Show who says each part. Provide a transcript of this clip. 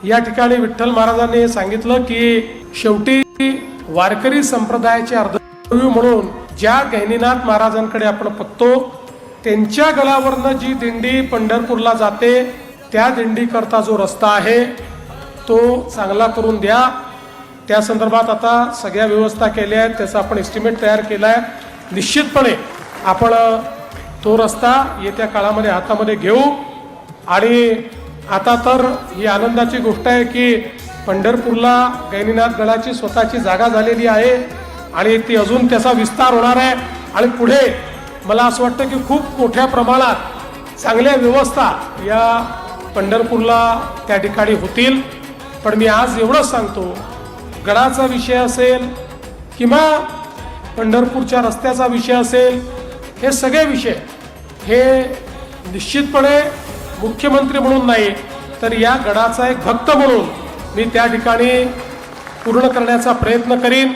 Speaker 1: या ठिकाणी विठ्ठल महाराजांनी सांगितलं की शेवटी वारकरी संप्रदायाचे अर्धदेव म्हणून ज्या गहिनीनाथ महाराजांकडे आपण बघतो, त्यांच्या गळावरनं जी दिंडी पंढरपूरला जाते त्या दिंडी करता जो रस्ता आहे तो चांगला करून द्या। त्या संदर्भात आता सगळ्या व्यवस्था केल्या आहेत, त्याचा आपण एस्टिमेट तयार केला आहे। निश्चितपणे आपण तो रस्ता येत्या काळामध्ये हातामध्ये घेऊ। आणि आता तर ही आनंदाची गोष्ट आहे की पंढरपूरला गहिनीनाथ गडाची स्वतःची जागा झालेली आहे आणि ती अजून त्याचा विस्तार होणार आहे आणि पुढे मला असं वाटतं की खूप मोठ्या प्रमाणात चांगल्या व्यवस्था या पंढरपूरला त्या ठिकाणी होतील। पण मी आज एवढंच सांगतो, गडाचा विषय असेल किंवा पंढरपूरच्या रस्त्याचा विषय असेल, हे सगळे विषय हे निश्चितपणे मुख्यमंत्री म्हणून नाही तर या गडाचा एक भक्त म्हणून मी त्या ठिकाणी पूर्ण करण्याचा प्रयत्न करीन।